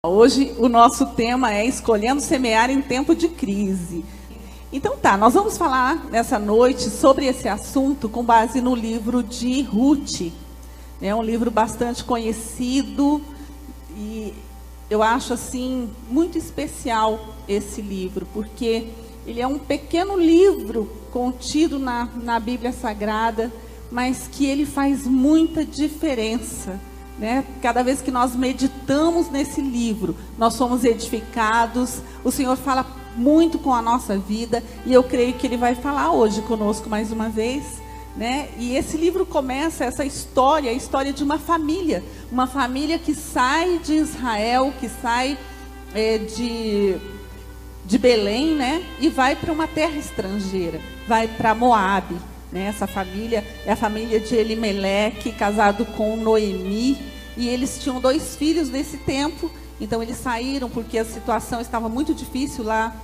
Hoje o nosso tema é escolhendo semear em tempo de crise. Então nós vamos falar nessa noite sobre esse assunto com base no livro de Ruth. É um livro bastante conhecido e eu acho assim muito especial esse livro, porque ele é um pequeno livro contido na Bíblia Sagrada, mas que ele faz muita diferença. Cada vez que nós meditamos nesse livro, nós somos edificados. O Senhor fala muito com a nossa vida e eu creio que Ele vai falar hoje conosco mais uma vez, E esse livro começa essa história, a história de uma família que sai de Israel, que sai de Belém, e vai para uma terra estrangeira, vai para Moabe. Essa família é a família de Elimeleque, casado com Noemi, e eles tinham 2 filhos nesse tempo. Então eles saíram porque a situação estava muito difícil lá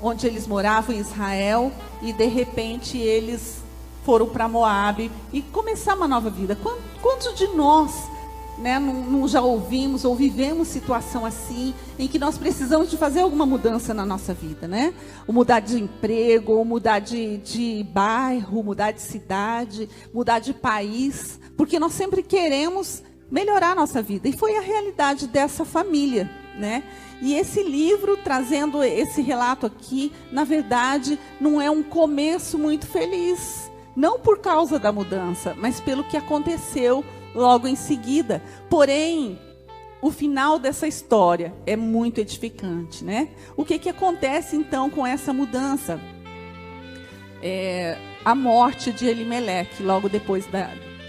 onde eles moravam, em Israel, e de repente eles foram para Moabe e começar uma nova vida. Quantos de nós não já ouvimos ou vivemos situação assim, em que nós precisamos de fazer alguma mudança na nossa vida, Ou mudar de emprego, ou mudar de bairro, mudar de cidade, mudar de país, porque nós sempre queremos melhorar a nossa vida. E foi a realidade dessa família, E esse livro, trazendo esse relato aqui, na verdade, não é um começo muito feliz. Não por causa da mudança, mas pelo que aconteceu logo em seguida. Porém, o final dessa história é muito edificante, O que acontece então com essa mudança? A morte de Elimeleque, logo depois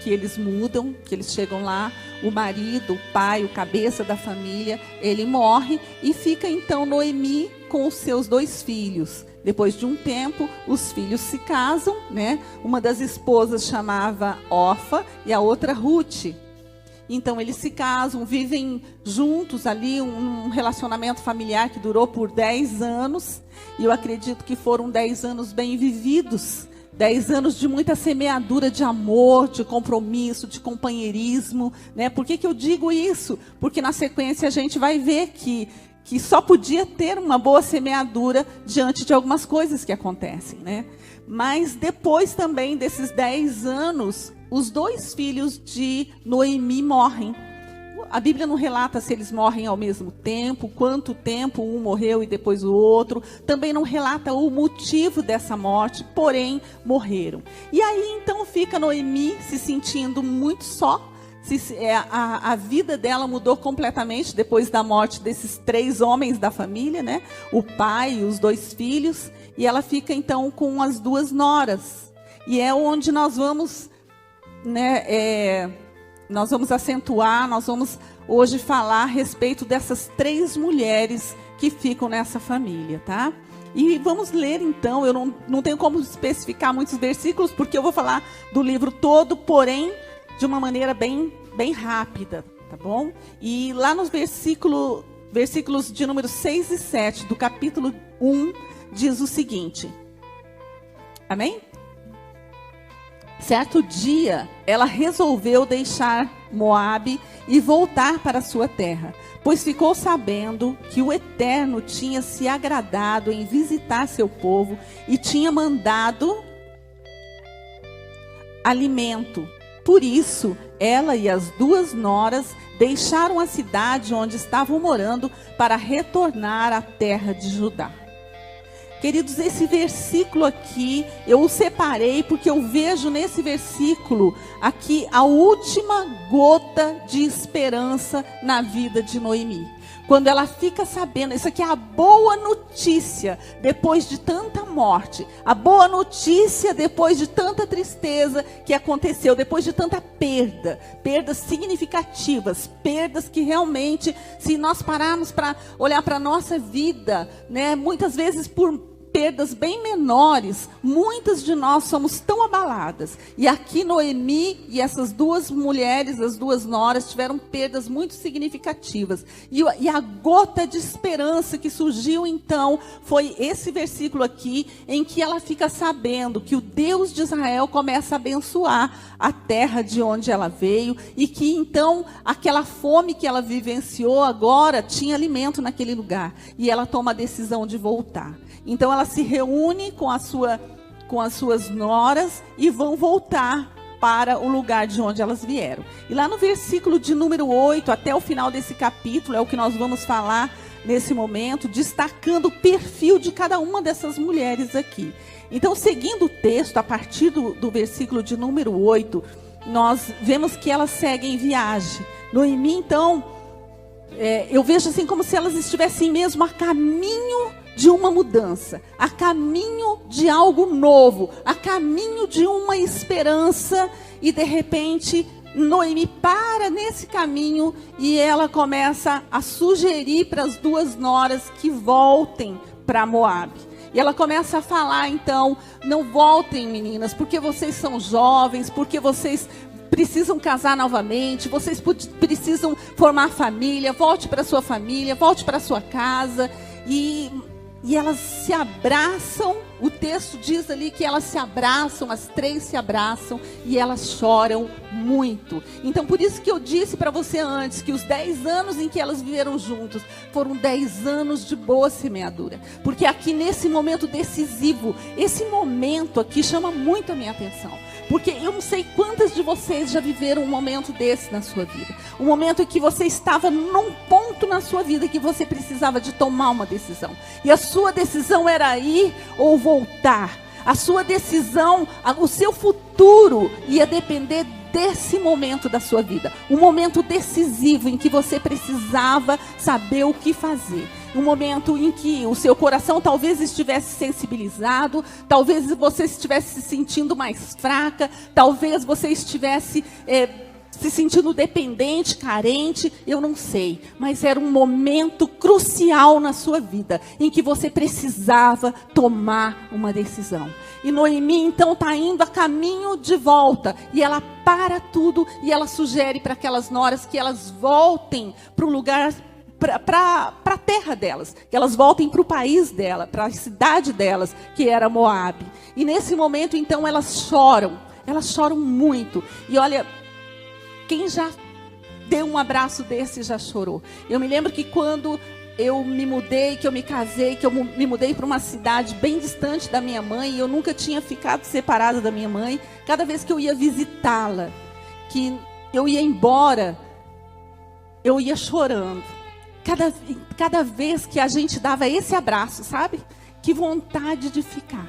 que eles mudam, que eles chegam lá, o marido, o pai, o cabeça da família, ele morre e fica então Noemi com os seus 2 filhos. Depois de um tempo, os filhos se casam, Uma das esposas chamava Orfa e a outra Ruth. Então eles se casam, vivem juntos ali, um relacionamento familiar que durou por 10 anos. E eu acredito que foram 10 anos bem vividos. 10 anos de muita semeadura de amor, de compromisso, de companheirismo, Por que eu digo isso? Porque na sequência a gente vai ver que só podia ter uma boa semeadura diante de algumas coisas que acontecem, Mas depois também desses 10 anos, os 2 filhos de Noemi morrem. A Bíblia não relata se eles morrem ao mesmo tempo, quanto tempo um morreu e depois o outro. Também não relata o motivo dessa morte, porém morreram. E aí então fica Noemi se sentindo muito só. A vida dela mudou completamente depois da morte desses 3 homens da família, O pai e os 2 filhos. E ela fica então com as 2 noras. E é onde nós vamos, nós vamos acentuar, nós vamos hoje falar a respeito dessas 3 mulheres que ficam nessa família, tá? E vamos ler então, eu não tenho como especificar muitos versículos, porque eu vou falar do livro todo, porém de uma maneira bem rápida, tá bom? E lá nos versículos de número 6 e 7 do capítulo 1, diz o seguinte. Amém? Certo dia, ela resolveu deixar Moabe e voltar para sua terra, pois ficou sabendo que o Eterno tinha se agradado em visitar seu povo e tinha mandado alimento. Por isso, ela e as 2 noras deixaram a cidade onde estavam morando para retornar à terra de Judá. Queridos, esse versículo aqui, eu o separei porque eu vejo nesse versículo aqui a última gota de esperança na vida de Noemi. Quando ela fica sabendo, isso aqui é a boa notícia depois de tanta morte, a boa notícia depois de tanta tristeza que aconteceu, depois de tanta perda, perdas significativas, perdas que realmente, se nós pararmos para olhar para a nossa vida, muitas vezes perdas bem menores, muitas de nós somos tão abaladas. E aqui Noemi e essas duas mulheres, as duas noras, tiveram perdas muito significativas. E a gota de esperança que surgiu então foi esse versículo aqui, em que ela fica sabendo que o Deus de Israel começa a abençoar a terra de onde ela veio, e que então aquela fome que ela vivenciou agora tinha alimento naquele lugar. E ela toma a decisão de voltar. Então ela se reúne com as suas noras e vão voltar para o lugar de onde elas vieram. E lá no versículo de número 8, até o final desse capítulo, é o que nós vamos falar nesse momento, destacando o perfil de cada uma dessas mulheres aqui. Então, seguindo o texto, a partir do versículo de número 8, nós vemos que elas seguem viagem. Noemi, então, eu vejo assim como se elas estivessem mesmo a caminho de uma mudança, a caminho de algo novo, a caminho de uma esperança, e de repente Noemi para nesse caminho e ela começa a sugerir para as duas noras que voltem para Moabe. E ela começa a falar então: não voltem, meninas, porque vocês são jovens, porque vocês precisam casar novamente, vocês precisam formar família, volte para sua família, volte para sua casa. E elas se abraçam, o texto diz ali que elas se abraçam, as três se abraçam e elas choram muito. Então por isso que eu disse para você antes, que os 10 anos em que elas viveram juntos, foram 10 anos de boa semeadura. Porque aqui nesse momento decisivo, esse momento aqui chama muito a minha atenção. Porque eu não sei quantas de vocês já viveram um momento desse na sua vida. Um momento em que você estava num ponto na sua vida que você precisava de tomar uma decisão. E a sua decisão era ir ou voltar. A sua decisão, o seu futuro ia depender desse momento da sua vida. Um momento decisivo em que você precisava saber o que fazer. Um momento em que o seu coração talvez estivesse sensibilizado, talvez você estivesse se sentindo mais fraca, talvez você estivesse se sentindo dependente, carente, eu não sei. Mas era um momento crucial na sua vida, em que você precisava tomar uma decisão. E Noemi então está indo a caminho de volta, e ela para tudo, e ela sugere para aquelas noras que elas voltem para o lugar, para a terra delas, que elas voltem para o país dela, para a cidade delas, que era Moabe. E nesse momento então elas choram muito. E olha, quem já deu um abraço desse já chorou. Eu me lembro que quando eu me mudei, que eu me casei, que eu me mudei para uma cidade bem distante da minha mãe, e eu nunca tinha ficado separada da minha mãe. Cada vez que eu ia visitá-la, que eu ia embora, eu ia chorando. Cada vez que a gente dava esse abraço, sabe? Que vontade de ficar.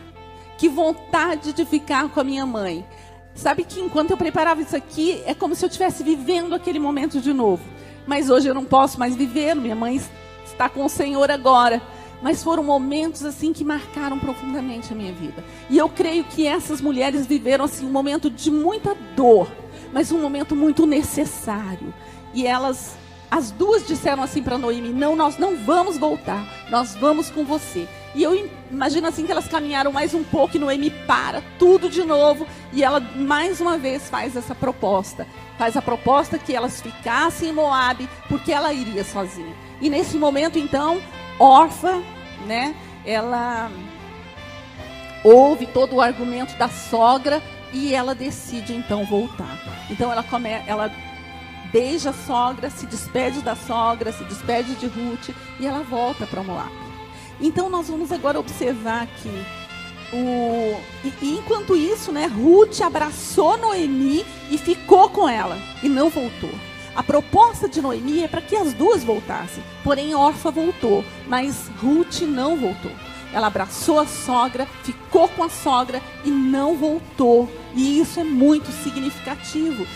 Que vontade de ficar com a minha mãe. Sabe que enquanto eu preparava isso aqui, é como se eu estivesse vivendo aquele momento de novo. Mas hoje eu não posso mais viver, minha mãe está com o Senhor agora. Mas foram momentos assim que marcaram profundamente a minha vida. E eu creio que essas mulheres viveram assim um momento de muita dor, mas um momento muito necessário. E as duas disseram assim para Noemi: não, nós não vamos voltar, nós vamos com você. E eu imagino assim que elas caminharam mais um pouco e Noemi para tudo de novo. E ela mais uma vez faz essa proposta. Faz a proposta que elas ficassem em Moabe, porque ela iria sozinha. E nesse momento então, Orfa, né, ela ouve todo o argumento da sogra e ela decide então voltar. Então ela beija a sogra, se despede da sogra, se despede de Ruth e ela volta para Moabe. Então nós vamos agora observar aqui e enquanto isso, né, Ruth abraçou Noemi e ficou com ela e não voltou. A proposta de Noemi é para que as duas voltassem, porém Orfa voltou, mas Ruth não voltou. Ela abraçou a sogra, ficou com a sogra e não voltou. E isso é muito significativo.